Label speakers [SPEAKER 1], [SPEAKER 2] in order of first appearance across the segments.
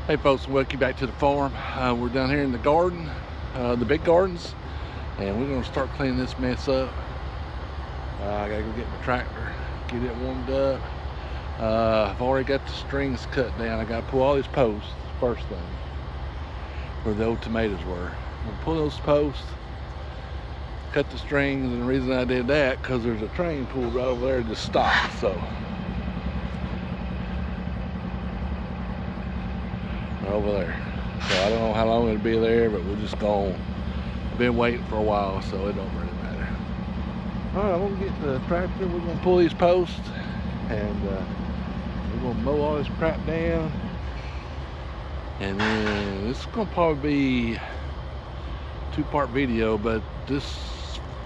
[SPEAKER 1] Hey folks, welcome back to the farm. We're down here in the garden, the big gardens, and we're going to start cleaning this mess up. I gotta go get my tractor, get it warmed up. I've already got the strings cut down. I gotta pull all these posts, first thing, where the old tomatoes were. I'm gonna pull those posts, cut the strings, and the reason I did that, because there's a train pulled right over there to just stop, so. Over there. So I don't know how long it'll be there, but we'll just go on. I've been waiting for a while, so it don't really matter. Alright, I'm gonna get the tractor, we're gonna pull these posts, and we're gonna mow all this crap down. And then this is gonna probably be a two-part video, but this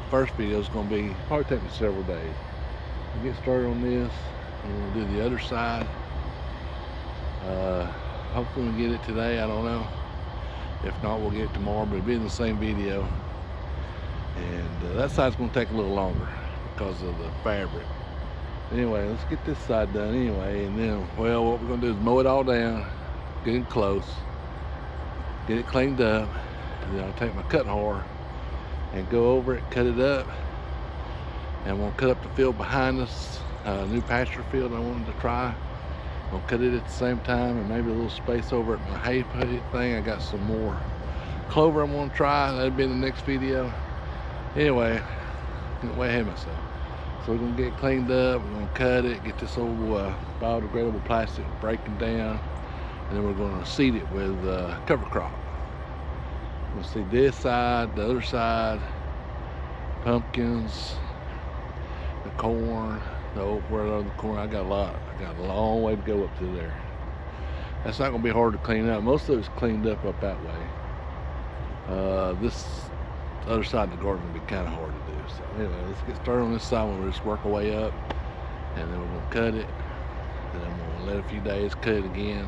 [SPEAKER 1] first video is gonna be, probably take me several days. We'll get started on this, and we'll do the other side. Hopefully we get it today, I don't know. If not, we'll get it tomorrow, but it'll be in the same video. And that side's gonna take a little longer because of the fabric. Anyway, let's get this side done anyway, and then, well, what we're gonna do is mow it all down, get it close, get it cleaned up, and then I'll take my cutting whore and go over it, cut it up, and we'll cut up the field behind us, a new pasture field I wanted to try. I'll cut it at the same time, and maybe a little space over at my hay thing. I got some more clover I'm gonna try. That'll be in the next video. Anyway, getting way ahead of myself. So we're gonna get it cleaned up, we're gonna cut it, get this old biodegradable plastic breaking down, and then we're gonna seed it with cover crop. We'll see this side, the other side, pumpkins, the corn, where the corn. I got a long way to go up to there. That's not gonna be hard to clean up. Most of it's cleaned up that way. This other side of the garden will be kind of hard to do. So anyway, let's get started on this side. We'll just work our way up, and then we're gonna cut it, and then we'll let it a few days, cut it again.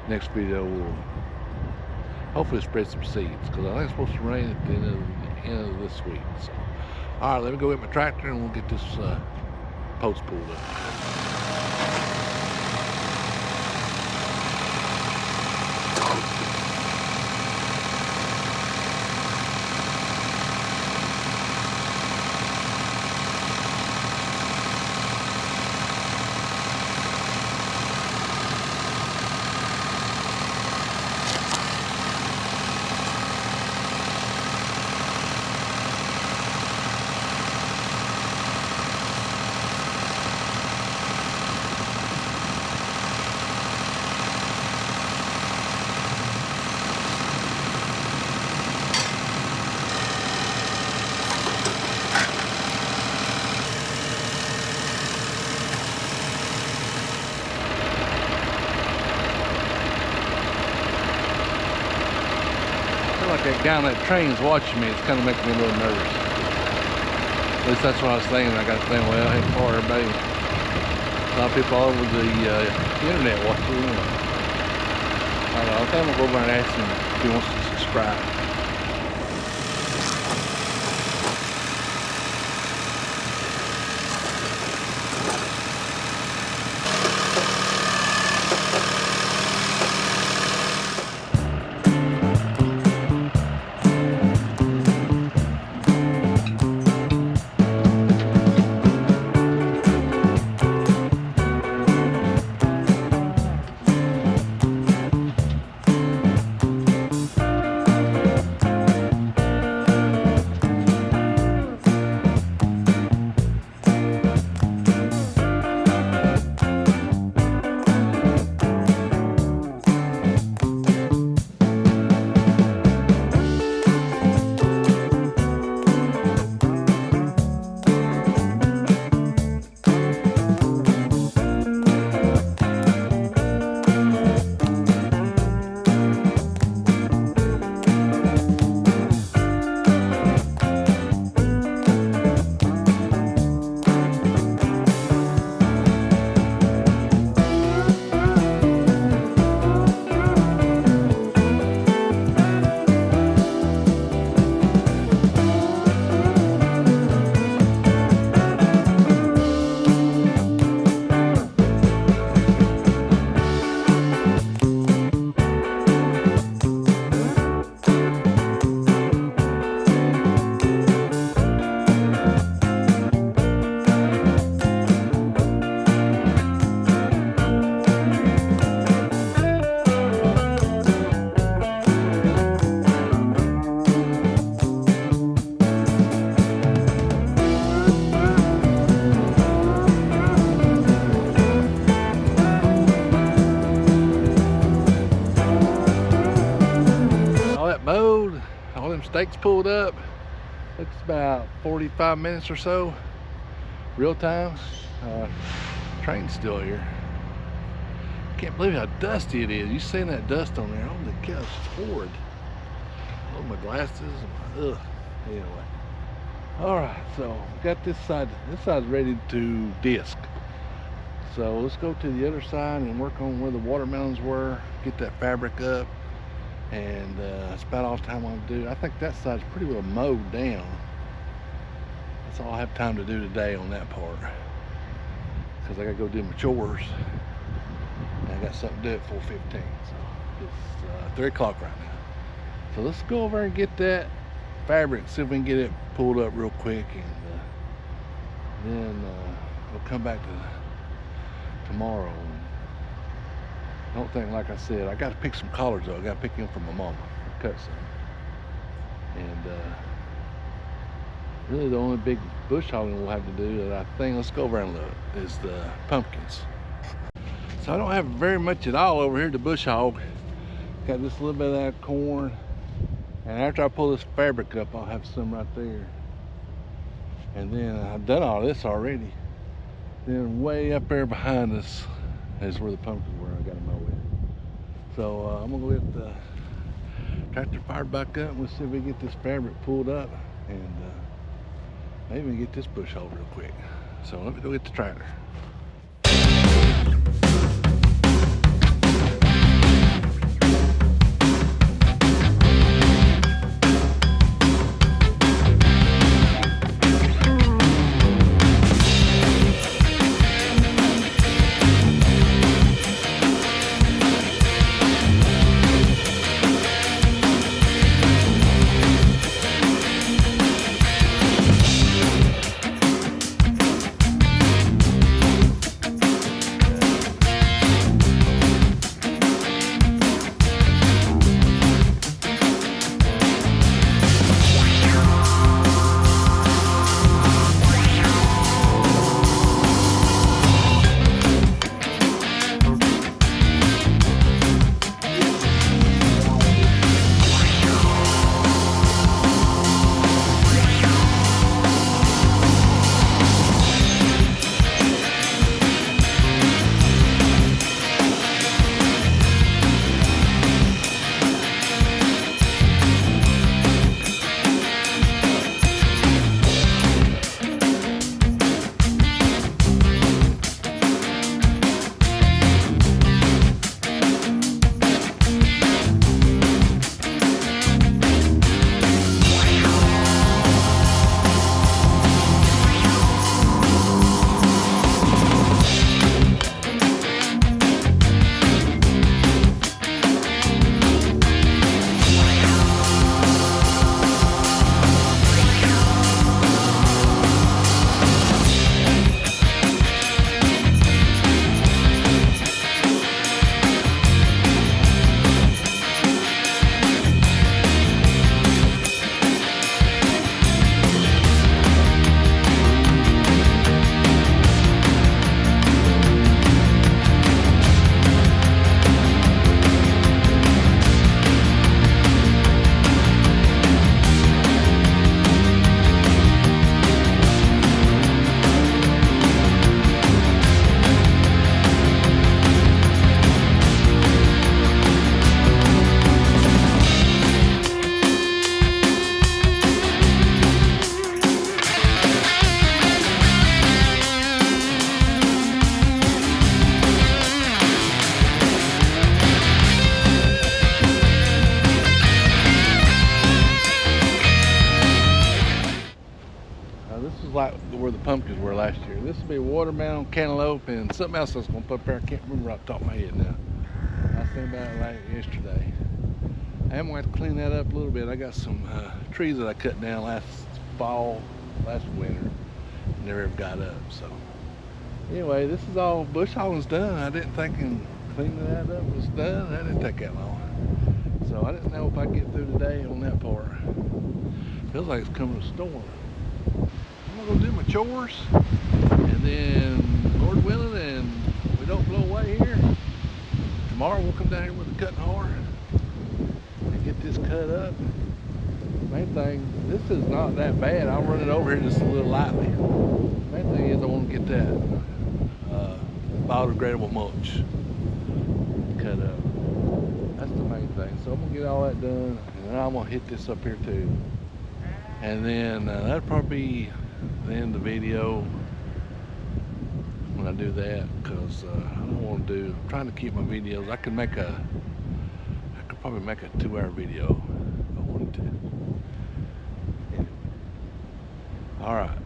[SPEAKER 1] Next video we'll hopefully spread some seeds, because I think it's supposed to rain at the end of this week. So all right, let me go get my tractor and we'll get this post pulled up. That guy on that train's watching me. It's kind of making me a little nervous. At least that's what I was thinking. I got to think, well, hey, for everybody, a lot of people all over the internet watching. I don't know. I think I'm gonna go over and ask him if he wants to subscribe. all them stakes pulled up. It's about 45 minutes or so, real time. Train's still here. Can't believe how dusty it is. You seen that dust on there? Holy cow, it's horrid. Oh, my glasses, ugh. Anyway. Alright, so got this side. This side's ready to disc. So let's go to the other side and work on where the watermelons were, get that fabric up, and that's about all the time I'll do. I think that side's pretty well mowed down. That's all I have time to do today on that part, because I gotta go do my chores, and I got something to do at 4:15. So it's 3 o'clock right now. So let's go over and get that fabric, see if we can get it pulled up real quick, and then we'll come back to tomorrow. I don't think, like I said, I got to pick some collards though. I got to pick them from my mama, cut some. And really the only big bush hogging we'll have to do, that I think, let's go over and look, is the pumpkins. So I don't have very much at all over here to bush hog. Got just a little bit of that corn. And after I pull this fabric up, I'll have some right there. And then I've done all this already. Then way up there behind us is where the pumpkins were. I got them mow with. So I'm gonna get the tractor fired back up. We'll see if we can get this fabric pulled up, and maybe we can get this bush hog real quick. So let me go get the tractor. Like where the pumpkins were last year. This will be watermelon, cantaloupe, and something else I was going to put up there. I can't remember off the top of my head now. I was thinking about it like yesterday. I am going to have to clean that up a little bit. I got some trees that I cut down last winter, and never got up. So anyway, this is all bush hogging's done. I didn't think cleaning that up was done. That didn't take that long. So I didn't know if I'd get through today on that part. Feels like it's coming a storm. I'm gonna go do my chores, and then Lord willing, and we don't blow away here, tomorrow we'll come down here with a cutting hard and get this cut up, Main thing, this is not that bad. I'll run it over here just a little lightly. Main thing is I want to get that biodegradable mulch cut up. That's the main thing. So I'm gonna get all that done, and then I'm gonna hit this up here too. And then that'll probably be the end of the video when I do that, because I don't want to do. I'm trying to keep my videos. I could probably make a 2-hour video if I wanted to. Anyway. All right,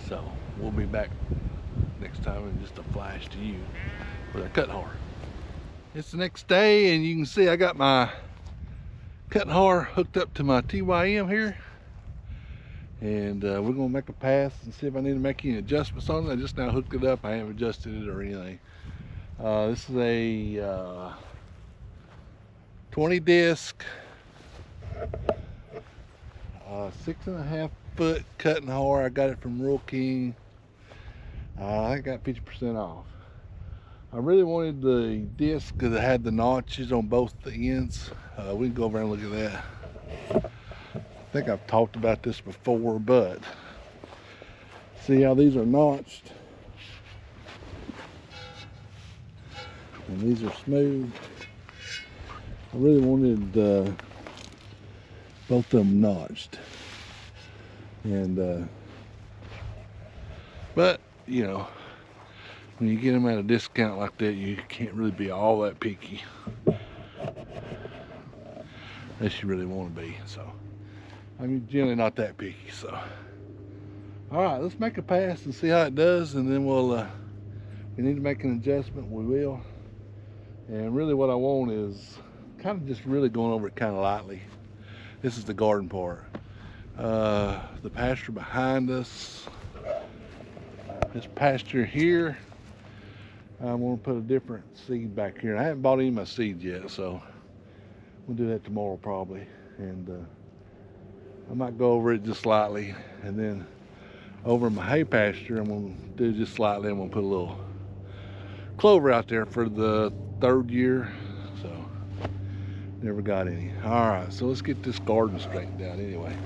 [SPEAKER 1] so we'll be back next time in just a flash to you with a cutting hard. It's the next day, and you can see I got my cutting hard hooked up to my TYM here, and we're gonna make a pass and see if I need to make any adjustments on it. I just now hooked it up. I haven't adjusted it or anything. This is a 20 disc 6.5 foot cutting hard. I got it from Rural King. I got 50% off. I really wanted the disc that had the notches on both the ends. We can go over and look at that. I think I've talked about this before, but see how these are notched, and these are smooth. I really wanted both of them notched, and but you know, when you get them at a discount like that, you can't really be all that picky, unless you really want to be. So I'm generally not that picky. So all right, let's make a pass and see how it does, and then we'll if we need to make an adjustment, we will. And really what I want is kind of just really going over it kind of lightly. This is the garden part. The pasture behind us, this pasture here, I'm going to put a different seed back here. I haven't bought any of my seeds yet, so we'll do that tomorrow probably. And I might go over it just slightly, and then over my hay pasture I'm going to do just slightly. I'm going to put a little clover out there for the 3rd year, so never got any. All right, so let's get this garden straightened out anyway.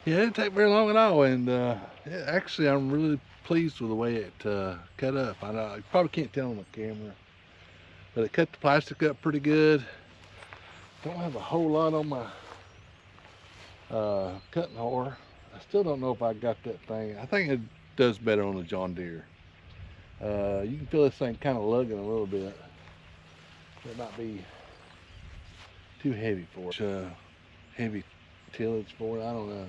[SPEAKER 1] Yeah, it didn't take very long at all, and actually I'm really pleased with the way it cut up. I know you probably can't tell on the camera, but it cut the plastic up pretty good. Don't have a whole lot on my cutting hard. I still don't know if I got that thing. I think it does better on the John Deere. You can feel this thing kind of lugging a little bit. It might be too heavy for it. Heavy tillage for it. I don't know.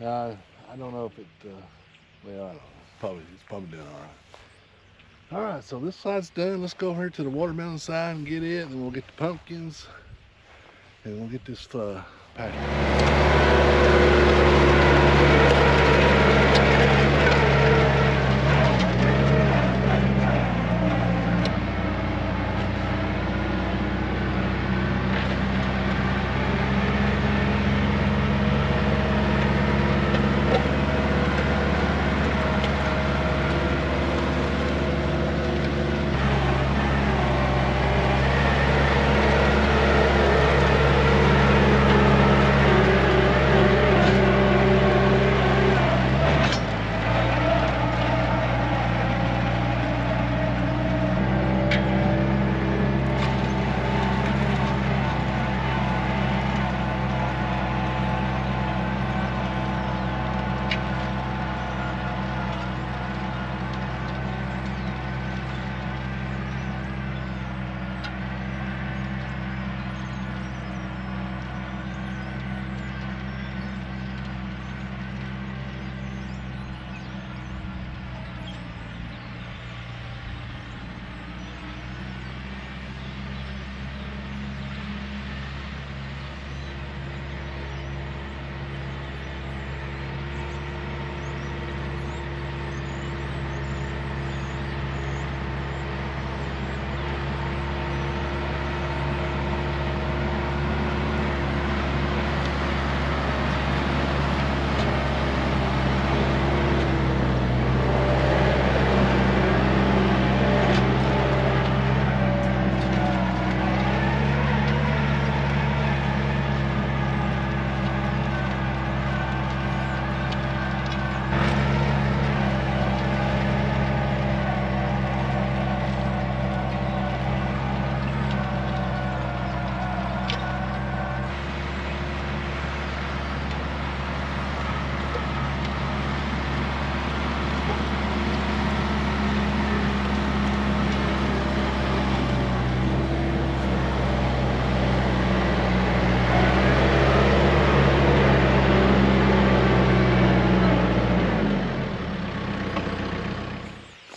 [SPEAKER 1] I don't know if it. Well, I don't know. It's probably doing all All right, so this side's done. Let's go over here to the watermelon side and get it, and then we'll get the pumpkins, and we'll get this pasture.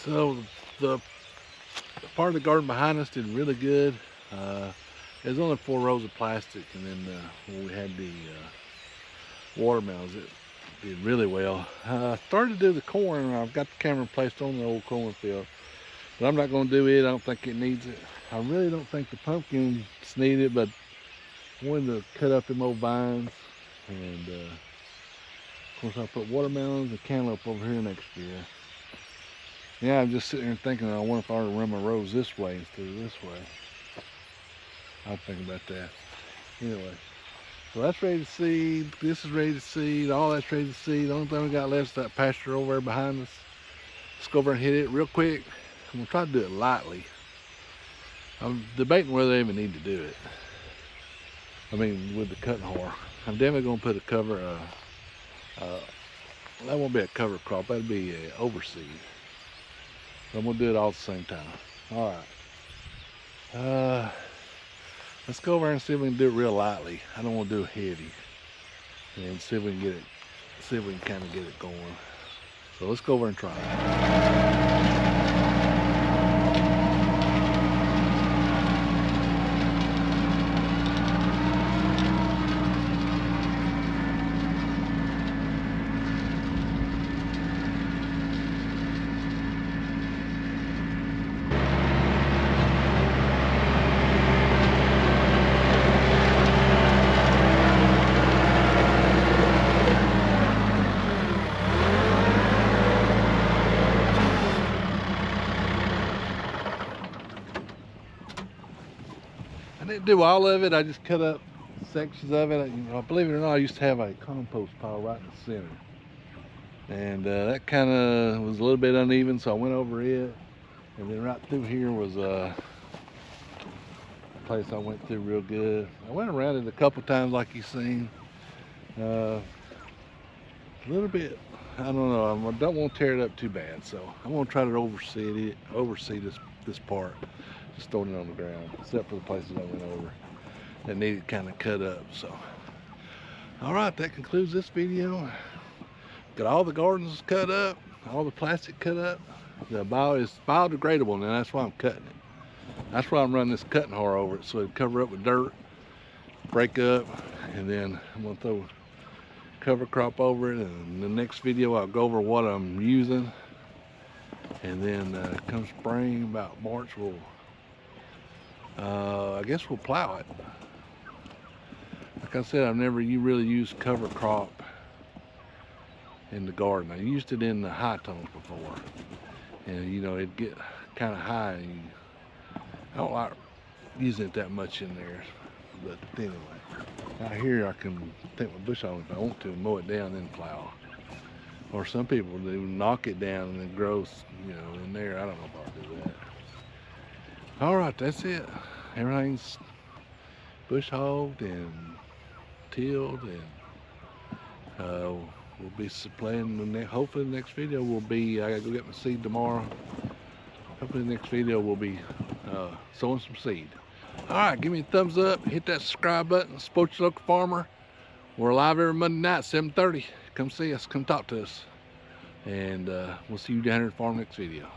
[SPEAKER 1] So the part of the garden behind us did really good. There's only 4 rows of plastic, and then when we had the watermelons, it did really well. Started to do the corn. I've got the camera placed on the old cornfield, but I'm not going to do it. I don't think it needs it. I really don't think the pumpkins need it, but I wanted to cut up them old vines, and of course I'll put watermelons and cantaloupe over here next year. Yeah, I'm just sitting here thinking, I wonder if I ought to run my rows this way instead of this way. I'll think about that. Anyway, so that's ready to seed. This is ready to seed. All that's ready to seed. The only thing we got left is that pasture over there behind us. Let's go over and hit it real quick. I'm gonna try to do it lightly. I'm debating whether I even need to do it. I mean, with the cutting whore. I'm definitely gonna put a cover. That won't be a cover crop. That'll be a overseed. So I'm gonna do it all at the same time. All right. Let's go over and see if we can do it real lightly. I don't want to do it heavy. And see if we can get it. See if we can kind of get it going. So let's go over and try it. I didn't do all of it. I just cut up sections of it. Believe it or not, I used to have a compost pile right in the center, and that kind of was a little bit uneven, so I went over it. And then right through here was a place I went through real good. I went around it a couple times, like you've seen. A little bit, I don't know. I don't want to tear it up too bad, so I'm gonna try to oversee this part. Just throwing it on the ground, except for the places I went over that needed kind of cut up. So, all right, that concludes this video. Got all the gardens cut up, all the plastic cut up. The bio is biodegradable, and that's why I'm cutting it. That's why I'm running this cutting whore over it, so it'll cover up with dirt, break up, and then I'm gonna throw cover crop over it. And in the next video, I'll go over what I'm using, and then come spring, about March, I guess we'll plow it. Like I said, I've never really used cover crop in the garden. I used it in the high tones before, and you know, it'd get kind of high, and I don't like using it that much in there. But anyway, out here I can take my bush hog if I want to and mow it down and then plow. Or some people do knock it down and it grows, you know, in there. I don't know if I'll do that. All right, that's it. Everything's bush hogged and tilled, and we'll be supplying hopefully the next video will be, I gotta go get my seed tomorrow. Hopefully the next video will be sowing some seed. All right, give me a thumbs up, hit that subscribe button, support your local farmer. We're live every Monday night, 7:30. Come see us, come talk to us. And we'll see you down here at the farm next video.